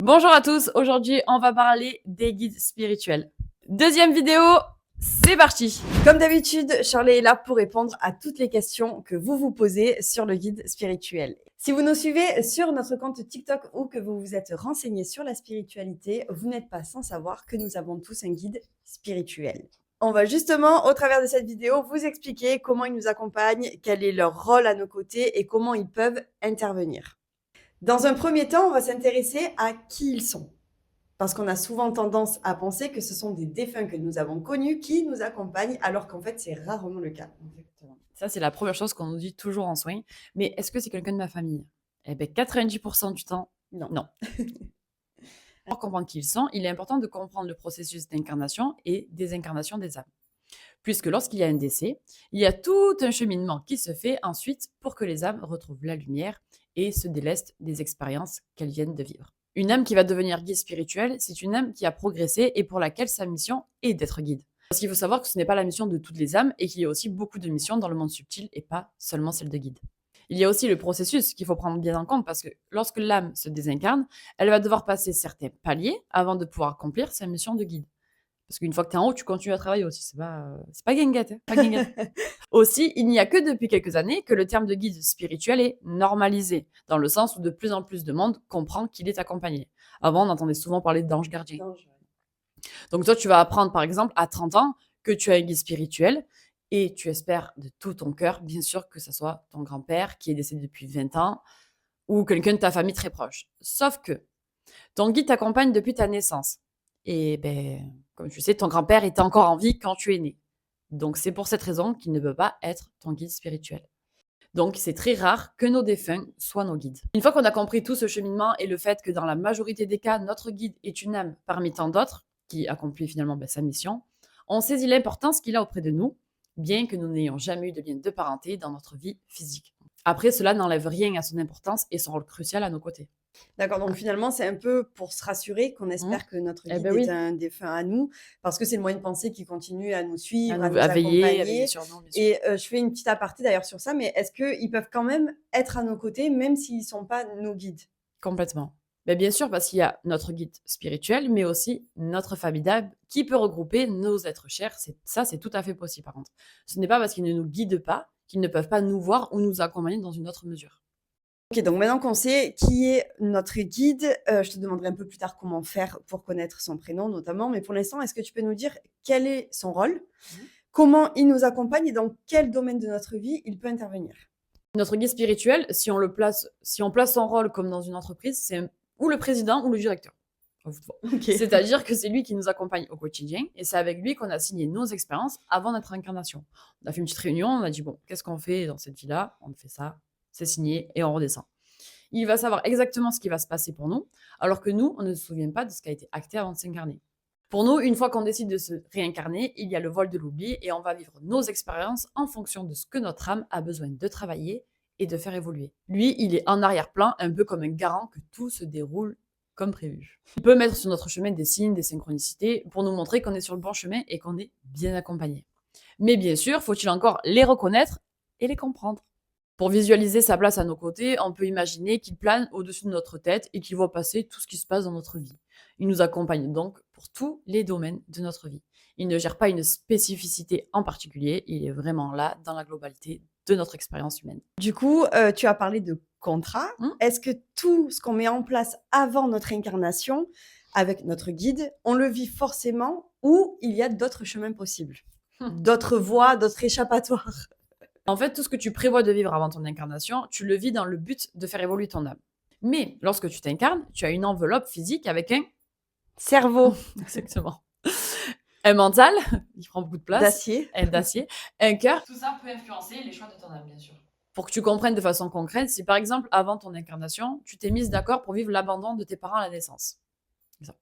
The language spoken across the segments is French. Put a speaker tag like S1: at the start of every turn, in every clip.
S1: Bonjour à tous, aujourd'hui on va parler des guides spirituels. Deuxième vidéo, c'est parti.
S2: Comme d'habitude, Charlie est là pour répondre à toutes les questions que vous vous posez sur le guide spirituel. Si vous nous suivez sur notre compte TikTok ou que vous vous êtes renseigné sur la spiritualité, vous n'êtes pas sans savoir que nous avons tous un guide spirituel. On va justement, au travers de cette vidéo, vous expliquer comment ils nous accompagnent, quel est leur rôle à nos côtés et comment ils peuvent intervenir. Dans un premier temps, on va s'intéresser à qui ils sont. Parce qu'on a souvent tendance à penser que ce sont des défunts que nous avons connus qui nous accompagnent, alors qu'en fait, c'est rarement le cas.
S1: Ça, c'est la première chose qu'on nous dit toujours en soins. Mais est-ce que c'est quelqu'un de ma famille? Eh bien, 90% du temps, non. Pour comprendre qui ils sont, il est important de comprendre le processus d'incarnation et désincarnation des âmes. Puisque lorsqu'il y a un décès, il y a tout un cheminement qui se fait ensuite pour que les âmes retrouvent la lumière et se délestent des expériences qu'elles viennent de vivre. Une âme qui va devenir guide spirituel, c'est une âme qui a progressé et pour laquelle sa mission est d'être guide. Parce qu'il faut savoir que ce n'est pas la mission de toutes les âmes et qu'il y a aussi beaucoup de missions dans le monde subtil et pas seulement celle de guide. Il y a aussi le processus qu'il faut prendre bien en compte parce que lorsque l'âme se désincarne, elle va devoir passer certains paliers avant de pouvoir accomplir sa mission de guide. Parce qu'une fois que tu es en haut, tu continues à travailler aussi. C'est pas guinguette. Pas guinguette. Aussi, il n'y a que depuis quelques années que le terme de guide spirituel est normalisé, dans le sens où de plus en plus de monde comprend qu'il est accompagné. Avant, on entendait souvent parler d'ange gardien. Donc toi, tu vas apprendre, par exemple, à 30 ans, que tu as un guide spirituel, et tu espères de tout ton cœur, bien sûr, que ce soit ton grand-père qui est décédé depuis 20 ans, ou quelqu'un de ta famille très proche. Sauf que ton guide t'accompagne depuis ta naissance. Et ben, comme tu sais, ton grand-père était encore en vie quand tu es né. Donc c'est pour cette raison qu'il ne peut pas être ton guide spirituel. Donc c'est très rare que nos défunts soient nos guides. Une fois qu'on a compris tout ce cheminement et le fait que dans la majorité des cas, notre guide est une âme parmi tant d'autres, qui accomplit finalement sa mission, on saisit l'importance qu'il a auprès de nous, bien que nous n'ayons jamais eu de lien de parenté dans notre vie physique. Après, cela n'enlève rien à son importance et son rôle crucial à nos côtés.
S2: D'accord, donc finalement, c'est un peu pour se rassurer qu'on espère que notre guide
S1: ben oui.
S2: est un défunt à nous, parce que c'est le moyen de penser qui continue à nous suivre, à nous
S1: À veiller, à veiller
S2: accompagner.
S1: sur nous, bien sûr.
S2: Et je fais une petite aparté d'ailleurs sur ça, mais est-ce qu'ils peuvent quand même être à nos côtés, même s'ils ne sont pas nos guides?
S1: Complètement. Ben, bien sûr, parce qu'il y a notre guide spirituel, mais aussi notre famille d'âmes qui peut regrouper nos êtres chers. C'est tout à fait possible, par contre. Ce n'est pas parce qu'ils ne nous guident pas qu'ils ne peuvent pas nous voir ou nous accompagner dans une autre mesure.
S2: Ok, donc maintenant qu'on sait qui est notre guide, je te demanderai un peu plus tard comment faire pour connaître son prénom notamment, mais pour l'instant, est-ce que tu peux nous dire quel est son rôle, comment il nous accompagne et dans quel domaine de notre vie il peut intervenir?
S1: Notre guide spirituel, si on place son rôle comme dans une entreprise, c'est ou le président ou le directeur.
S2: Okay.
S1: C'est-à-dire que c'est lui qui nous accompagne au quotidien et c'est avec lui qu'on a signé nos expériences avant notre incarnation. On a fait une petite réunion, on a dit bon, qu'est-ce qu'on fait dans cette vie-là? On fait ça, c'est signé et on redescend. Il va savoir exactement ce qui va se passer pour nous, alors que nous, on ne se souvient pas de ce qui a été acté avant de s'incarner. Pour nous, une fois qu'on décide de se réincarner, il y a le vol de l'oubli et on va vivre nos expériences en fonction de ce que notre âme a besoin de travailler et de faire évoluer. Lui, il est en arrière-plan, un peu comme un garant que tout se déroule comme prévu. Il peut mettre sur notre chemin des signes, des synchronicités pour nous montrer qu'on est sur le bon chemin et qu'on est bien accompagné. Mais bien sûr, faut-il encore les reconnaître et les comprendre. Pour visualiser sa place à nos côtés, on peut imaginer qu'il plane au-dessus de notre tête et qu'il voit passer tout ce qui se passe dans notre vie. Il nous accompagne donc pour tous les domaines de notre vie. Il ne gère pas une spécificité en particulier, il est vraiment là dans la globalité de notre expérience humaine.
S2: Du coup, tu as parlé de contrat. Est-ce que tout ce qu'on met en place avant notre incarnation, avec notre guide, on le vit forcément ou il y a d'autres chemins possibles? D'autres voies, d'autres échappatoires?
S1: En fait, tout ce que tu prévois de vivre avant ton incarnation, tu le vis dans le but de faire évoluer ton âme. Mais lorsque tu t'incarnes, tu as une enveloppe physique avec un
S2: cerveau.
S1: Exactement. Un mental, qui prend beaucoup de place.
S2: D'acier.
S1: Un cœur. Tout ça peut influencer les choix de ton âme, bien sûr. Pour que tu comprennes de façon concrète, si par exemple, avant ton incarnation, tu t'es mise d'accord pour vivre l'abandon de tes parents à la naissance. Exemple.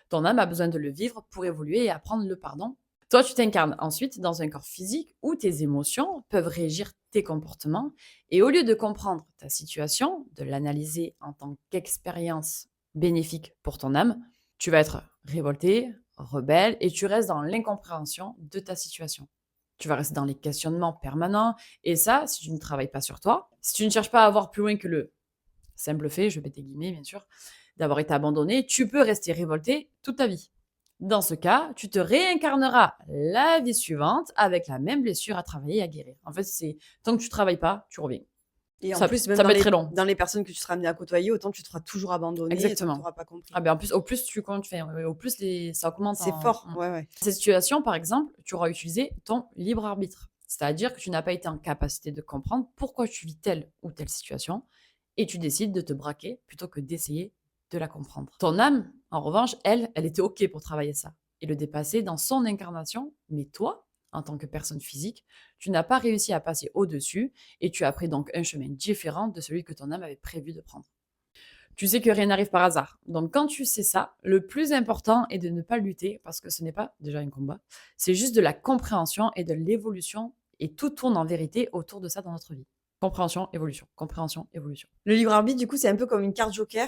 S1: Ton âme a besoin de le vivre pour évoluer et apprendre le pardon. Toi, tu t'incarnes ensuite dans un corps physique où tes émotions peuvent régir tes comportements. Et au lieu de comprendre ta situation, de l'analyser en tant qu'expérience bénéfique pour ton âme, tu vas être révolté, rebelle et tu restes dans l'incompréhension de ta situation. Tu vas rester dans les questionnements permanents. Et ça, si tu ne travailles pas sur toi, si tu ne cherches pas à voir plus loin que le simple fait, je mets des guillemets bien sûr, d'avoir été abandonné, tu peux rester révolté toute ta vie. Dans ce cas, tu te réincarneras la vie suivante avec la même blessure à travailler et à guérir. En fait, c'est tant que tu travailles pas, tu reviens.
S2: Et en
S1: Ça
S2: plus, même
S1: ça peut être très long.
S2: dans les personnes que tu seras amené à côtoyer, autant tu te feras toujours abandonner et tu
S1: Exactement.
S2: n'auras pas compris.
S1: Ah ben, en plus, au plus tu comptes faire, au plus ça augmente
S2: C'est
S1: en
S2: fort, ouais.
S1: Dans cette situation, par exemple, tu auras utilisé ton libre arbitre. C'est-à-dire que tu n'as pas été en capacité de comprendre pourquoi tu vis telle ou telle situation et tu décides de te braquer plutôt que d'essayer de la comprendre. Ton âme, en revanche, elle était OK pour travailler ça et le dépasser dans son incarnation, mais toi, en tant que personne physique, tu n'as pas réussi à passer au-dessus et tu as pris donc un chemin différent de celui que ton âme avait prévu de prendre. Tu sais que rien n'arrive par hasard. Donc, quand tu sais ça, le plus important est de ne pas lutter parce que ce n'est pas déjà un combat, c'est juste de la compréhension et de l'évolution et tout tourne en vérité autour de ça dans notre vie. Compréhension, évolution, compréhension, évolution.
S2: Le libre arbitre, du coup, c'est un peu comme une carte joker,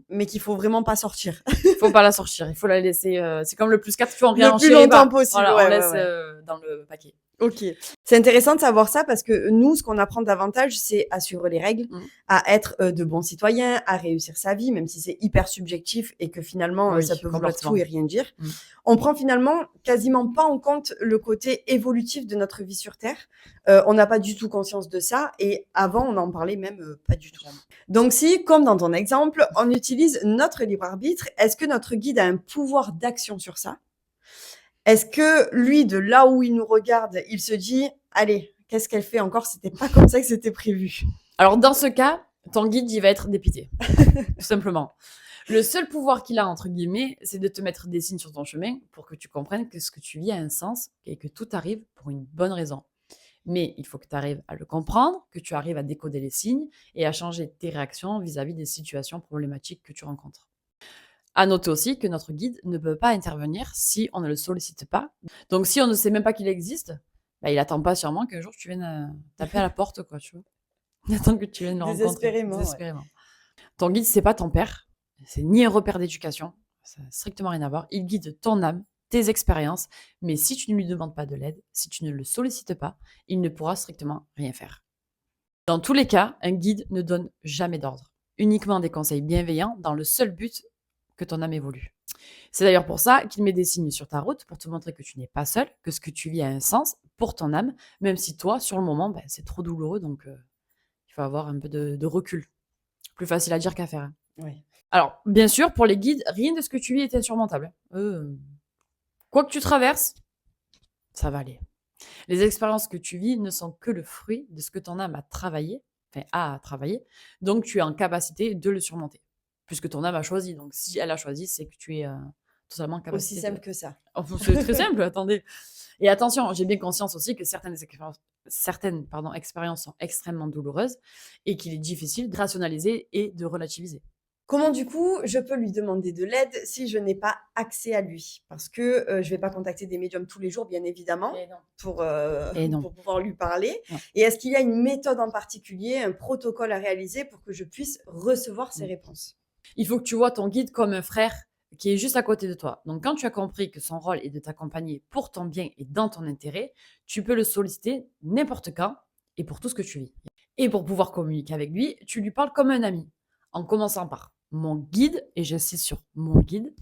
S2: mais qu'il faut vraiment pas sortir.
S1: Faut pas la sortir, il faut la laisser. C'est comme le plus 4, il faut en
S2: Le plus longtemps possible.
S1: Voilà,
S2: ouais,
S1: on laisse
S2: ouais.
S1: dans le paquet.
S2: Ok. C'est intéressant de savoir ça parce que nous, ce qu'on apprend davantage, c'est à suivre les règles, à être de bons citoyens, à réussir sa vie, même si c'est hyper subjectif et que finalement,
S1: Oui,
S2: ça peut vouloir
S1: complètement.
S2: tout et rien dire. On prend finalement quasiment pas en compte le côté évolutif de notre vie sur Terre. On n'a pas du tout conscience de ça et avant, on en parlait même pas du tout. Donc si, comme dans ton exemple, on utilise notre libre arbitre, est-ce que notre guide a un pouvoir d'action sur ça? Est-ce que lui, de là où il nous regarde, il se dit « Allez, qu'est-ce qu'elle fait encore? C'était pas comme ça que c'était prévu. »
S1: Alors, dans ce cas, ton guide, il va être dépité, tout simplement. Le seul pouvoir qu'il a, entre guillemets, c'est de te mettre des signes sur ton chemin pour que tu comprennes que ce que tu vis a un sens et que tout arrive pour une bonne raison. Mais il faut que tu arrives à le comprendre, que tu arrives à décoder les signes et à changer tes réactions vis-à-vis des situations problématiques que tu rencontres. À noter aussi que notre guide ne peut pas intervenir si on ne le sollicite pas. Donc, si on ne sait même pas qu'il existe, bah, il attend pas sûrement qu'un jour tu viennes taper à la porte, quoi, tu vois. Il attend que tu viennes le rencontrer.
S2: Désespérément.
S1: Désespérément. Ton guide, c'est pas ton père, c'est ni un repère d'éducation, ça n'a strictement rien à voir. Il guide ton âme, tes expériences, mais si tu ne lui demandes pas de l'aide, si tu ne le sollicites pas, il ne pourra strictement rien faire. Dans tous les cas, un guide ne donne jamais d'ordre, uniquement des conseils bienveillants dans le seul but que ton âme évolue. C'est d'ailleurs pour ça qu'il met des signes sur ta route pour te montrer que tu n'es pas seul, que ce que tu vis a un sens pour ton âme, même si toi, sur le moment, c'est trop douloureux, donc il faut avoir un peu de recul. Plus facile à dire qu'à faire.
S2: Oui.
S1: Alors, bien sûr, pour les guides, rien de ce que tu vis est insurmontable. Quoi que tu traverses, ça va aller. Les expériences que tu vis ne sont que le fruit de ce que ton âme a travaillé, donc tu es en capacité de le surmonter, puisque ton âme a choisi. Donc, si elle a choisi, c'est que tu es totalement en capacité.
S2: Aussi simple que ça.
S1: C'est très simple, attendez. Et attention, j'ai bien conscience aussi que certaines expériences sont extrêmement douloureuses et qu'il est difficile de rationaliser et de relativiser.
S2: Comment du coup, je peux lui demander de l'aide si je n'ai pas accès à lui? Parce que je ne vais pas contacter des médiums tous les jours, bien évidemment, pour pouvoir lui parler.
S1: Non.
S2: Et est-ce qu'il y a une méthode en particulier, un protocole à réaliser pour que je puisse recevoir ces réponses?
S1: Il faut que tu vois ton guide comme un frère qui est juste à côté de toi. Donc, quand tu as compris que son rôle est de t'accompagner pour ton bien et dans ton intérêt, tu peux le solliciter n'importe quand et pour tout ce que tu vis. Et pour pouvoir communiquer avec lui, tu lui parles comme un ami, en commençant par mon guide, et j'insiste sur mon guide.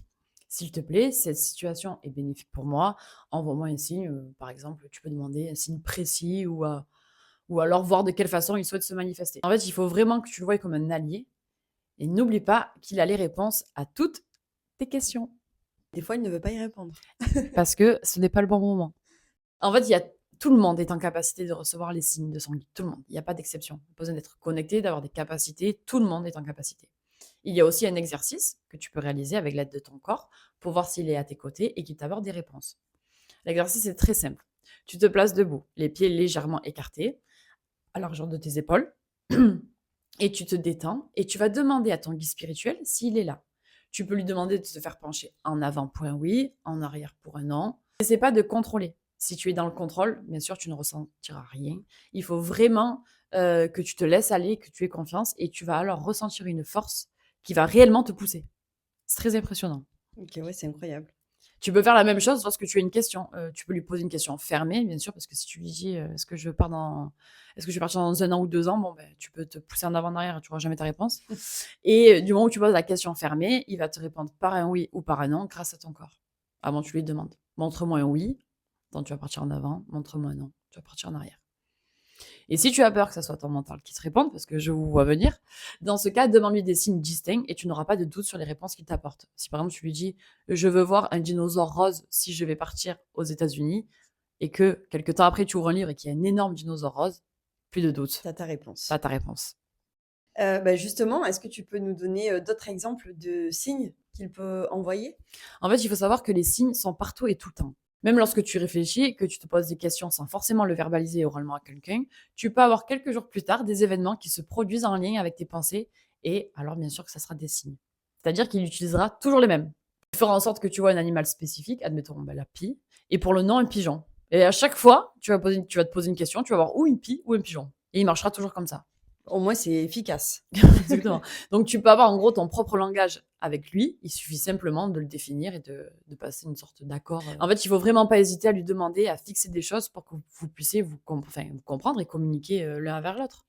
S1: S'il te plaît, cette situation est bénéfique pour moi. Envoie-moi un signe. Par exemple, tu peux demander un signe précis ou alors voir de quelle façon il souhaite se manifester. En fait, il faut vraiment que tu le voies comme un allié. Et n'oublie pas qu'il a les réponses à toutes tes questions.
S2: Des fois, il ne veut pas y répondre.
S1: Parce que ce n'est pas le bon moment. En fait, tout le monde est en capacité de recevoir les signes de son guide. Tout le monde. Il n'y a pas d'exception. Il n'y a pas besoin d'être connecté, d'avoir des capacités. Tout le monde est en capacité. Il y a aussi un exercice que tu peux réaliser avec l'aide de ton corps pour voir s'il est à tes côtés et qu'il t'apporte des réponses. L'exercice est très simple. Tu te places debout, les pieds légèrement écartés, à la largeur de tes épaules, et tu te détends et tu vas demander à ton guide spirituel s'il est là. Tu peux lui demander de te faire pencher en avant pour un oui, en arrière pour un non. N'essaie pas de contrôler. Si tu es dans le contrôle, bien sûr, tu ne ressentiras rien. Il faut vraiment que tu te laisses aller, que tu aies confiance et tu vas alors ressentir une force qui va réellement te pousser. C'est très impressionnant.
S2: Ok, ouais, c'est incroyable.
S1: Tu peux faire la même chose lorsque tu as une question. Tu peux lui poser une question fermée, bien sûr, parce que si tu lui dis est-ce que je vais partir dans 1 an ou 2 ans, bon, ben, tu peux te pousser en avant en arrière, tu n'auras jamais ta réponse. Et du moment où tu poses la question fermée, il va te répondre par un oui ou par un non grâce à ton corps. Avant, tu lui demandes montre-moi un oui, donc tu vas partir en avant, montre-moi un non, tu vas partir en arrière. Et si tu as peur que ce soit ton mental qui te réponde, parce que je vous vois venir, dans ce cas, demande-lui des signes distincts et tu n'auras pas de doute sur les réponses qu'il t'apporte. Si par exemple tu lui dis je veux voir un dinosaure rose si je vais partir aux États-Unis et que quelques temps après tu ouvres un livre et qu'il y a un énorme dinosaure rose, plus de doute.
S2: Tu as ta réponse.
S1: Tu as ta réponse.
S2: Justement, est-ce que tu peux nous donner d'autres exemples de signes qu'il peut envoyer?
S1: En fait, il faut savoir que les signes sont partout et tout le temps. Même lorsque tu réfléchis, que tu te poses des questions sans forcément le verbaliser oralement à quelqu'un, tu peux avoir quelques jours plus tard des événements qui se produisent en lien avec tes pensées et alors bien sûr que ça sera des signes. C'est-à-dire qu'il utilisera toujours les mêmes. Il fera en sorte que tu vois un animal spécifique, admettons la pie, et pour le nom un pigeon. Et à chaque fois, tu vas te poser une question, tu vas voir ou une pie ou un pigeon. Et il marchera toujours comme ça.
S2: Au moins, c'est efficace.
S1: Exactement. Donc, tu peux avoir en gros ton propre langage avec lui. Il suffit simplement de le définir et de passer une sorte d'accord. En fait, il faut vraiment pas hésiter à lui demander, à fixer des choses pour que vous puissiez vous comprendre et communiquer l'un vers l'autre.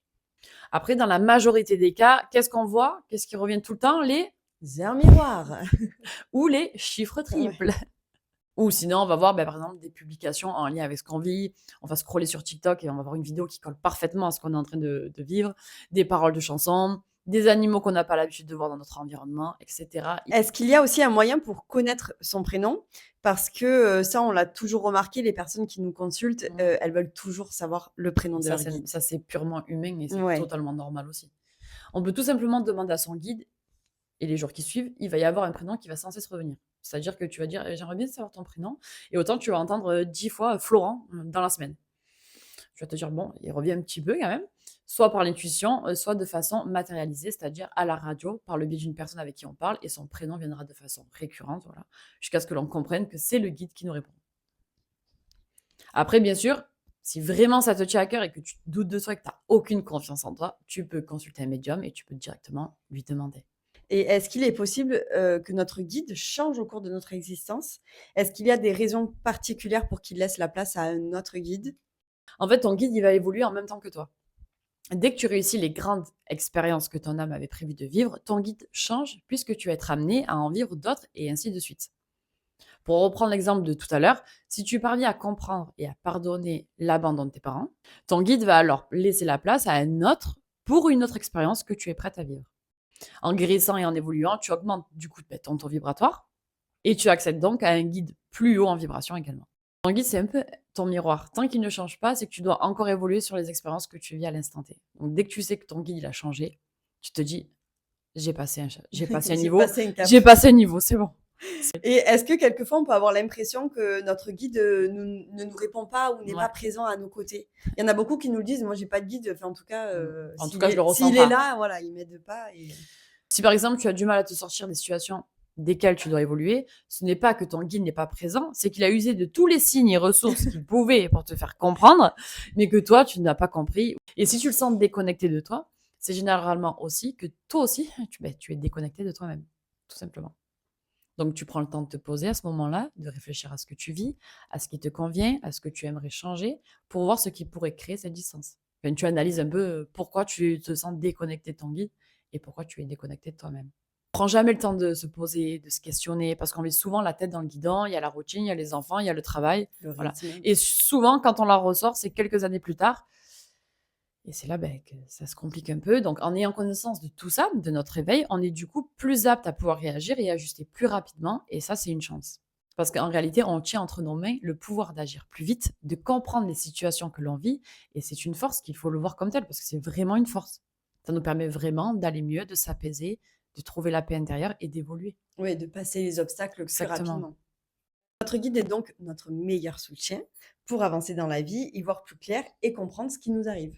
S1: Après, dans la majorité des cas, qu'est-ce qu'on voit? Qu'est-ce qui revient tout le temps? Les
S2: Heures miroirs.
S1: ou les chiffres triples. Ou sinon, on va voir, par exemple, des publications en lien avec ce qu'on vit. On va scroller sur TikTok et on va voir une vidéo qui colle parfaitement à ce qu'on est en train de vivre. Des paroles de chansons, des animaux qu'on n'a pas l'habitude de voir dans notre environnement, etc.
S2: Est-ce qu'il y a aussi un moyen pour connaître son prénom? Parce que, ça, on l'a toujours remarqué, les personnes qui nous consultent, elles veulent toujours savoir le prénom de
S1: Ça,
S2: leur guide.
S1: ça, c'est purement humain et c'est
S2: Ouais.
S1: totalement normal aussi. On peut tout simplement demander à son guide et les jours qui suivent, il va y avoir un prénom qui va sans cesse revenir. C'est-à-dire que tu vas dire j'aimerais bien savoir ton prénom. Et autant tu vas entendre 10 fois Florent dans la semaine. Tu vas te dire bon, il revient un petit peu quand même, soit par l'intuition, soit de façon matérialisée, c'est-à-dire à la radio, par le biais d'une personne avec qui on parle, et son prénom viendra de façon récurrente, voilà, jusqu'à ce que l'on comprenne que c'est le guide qui nous répond. Après, bien sûr, si vraiment ça te tient à cœur et que tu doutes de toi et que tu n'as aucune confiance en toi, tu peux consulter un médium et tu peux directement lui demander.
S2: Et est-ce qu'il est possible, que notre guide change au cours de notre existence? Est-ce qu'il y a des raisons particulières pour qu'il laisse la place à un autre guide?
S1: En fait, ton guide, il va évoluer en même temps que toi. Dès que tu réussis les grandes expériences que ton âme avait prévu de vivre, ton guide change puisque tu vas être amené à en vivre d'autres et ainsi de suite. Pour reprendre l'exemple de tout à l'heure, si tu parviens à comprendre et à pardonner l'abandon de tes parents, ton guide va alors laisser la place à un autre pour une autre expérience que tu es prête à vivre. En guérissant et en évoluant, tu augmentes du coup ton taux vibratoire et tu accèdes donc à un guide plus haut en vibration également. Ton guide, c'est un peu ton miroir. Tant qu'il ne change pas, c'est que tu dois encore évoluer sur les expériences que tu vis à l'instant T. Donc, dès que tu sais que ton guide il a changé, tu te dis j'ai passé un niveau, j'ai passé un niveau, c'est bon.
S2: Et est-ce que quelquefois on peut avoir l'impression que notre guide, ne nous répond pas ou n'est pas présent à nos côtés? Il y en a beaucoup qui nous le disent: «Moi j'ai pas de guide», enfin en tout cas,
S1: En tout cas, je le ressens
S2: s'il
S1: pas.
S2: est là, voilà, il m'aide pas et
S1: Si par exemple tu as du mal à te sortir des situations desquelles tu dois évoluer, ce n'est pas que ton guide n'est pas présent, c'est qu'il a usé de tous les signes et ressources qu'il pouvait pour te faire comprendre, mais que toi tu n'as pas compris. Et si tu le sens déconnecté de toi, c'est généralement aussi que toi aussi tu es déconnecté de toi-même, tout simplement. Donc tu prends le temps de te poser à ce moment-là, de réfléchir à ce que tu vis, à ce qui te convient, à ce que tu aimerais changer, pour voir ce qui pourrait créer cette distance. Enfin, tu analyses un peu pourquoi tu te sens déconnecté de ton guide et pourquoi tu es déconnecté de toi-même. Prends jamais le temps de se poser, de se questionner, parce qu'on met souvent la tête dans le guidon, il y a la routine, il y a les enfants, il y a le travail.
S2: le
S1: Voilà.
S2: rythme.
S1: Et souvent, quand on la ressort, c'est quelques années plus tard. Et c'est là que ça se complique un peu. Donc, en ayant connaissance de tout ça, de notre éveil, on est du coup plus apte à pouvoir réagir et ajuster plus rapidement. Et ça, c'est une chance. Parce qu'en réalité, on tient entre nos mains le pouvoir d'agir plus vite, de comprendre les situations que l'on vit. Et c'est une force qu'il faut le voir comme telle, parce que c'est vraiment une force. Ça nous permet vraiment d'aller mieux, de s'apaiser, de trouver la paix intérieure et d'évoluer.
S2: Oui, de passer les obstacles plus rapidement. Notre guide est donc notre meilleur soutien pour avancer dans la vie, y voir plus clair et comprendre ce qui nous arrive.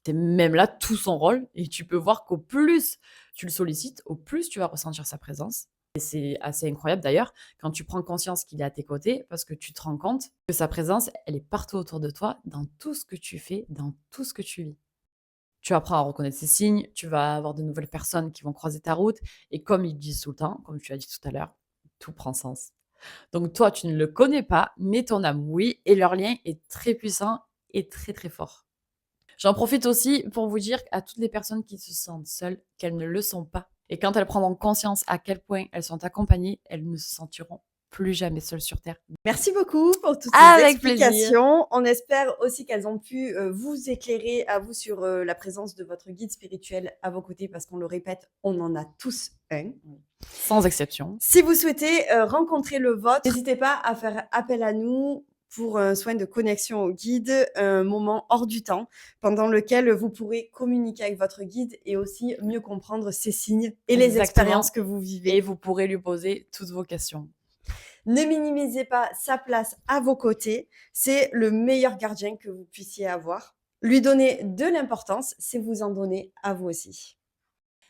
S1: C'est même là tout son rôle et tu peux voir qu'au plus tu le sollicites, au plus tu vas ressentir sa présence. Et c'est assez incroyable d'ailleurs quand tu prends conscience qu'il est à tes côtés parce que tu te rends compte que sa présence, elle est partout autour de toi, dans tout ce que tu fais, dans tout ce que tu vis. Tu apprends à reconnaître ces signes, tu vas avoir de nouvelles personnes qui vont croiser ta route et comme ils disent tout le temps, comme tu as dit tout à l'heure, tout prend sens. Donc toi, tu ne le connais pas, mais ton âme, oui, et leur lien est très puissant et très, très fort. J'en profite aussi pour vous dire à toutes les personnes qui se sentent seules qu'elles ne le sont pas. Et quand elles prendront conscience à quel point elles sont accompagnées, elles ne se sentiront plus jamais seules sur Terre.
S2: Merci beaucoup pour toutes ces
S1: Avec plaisir.
S2: explications. On espère aussi qu'elles ont pu vous éclairer à vous sur la présence de votre guide spirituel à vos côtés, parce qu'on le répète, on en a tous un.
S1: Sans exception.
S2: Si vous souhaitez rencontrer le vôtre, n'hésitez pas à faire appel à nous pour un soin de connexion au guide, un moment hors du temps pendant lequel vous pourrez communiquer avec votre guide et aussi mieux comprendre ses signes et les
S1: Exactement.
S2: expériences que vous vivez.
S1: Et vous pourrez lui poser toutes vos questions.
S2: Ne minimisez pas sa place à vos côtés. C'est le meilleur gardien que vous puissiez avoir. Lui donner de l'importance, c'est vous en donner à vous aussi.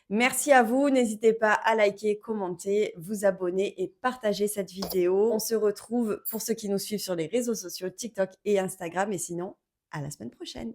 S2: Merci à vous. N'hésitez pas à liker, commenter, vous abonner et partager cette vidéo. On se retrouve pour ceux qui nous suivent sur les réseaux sociaux TikTok et Instagram. Et sinon, à la semaine prochaine.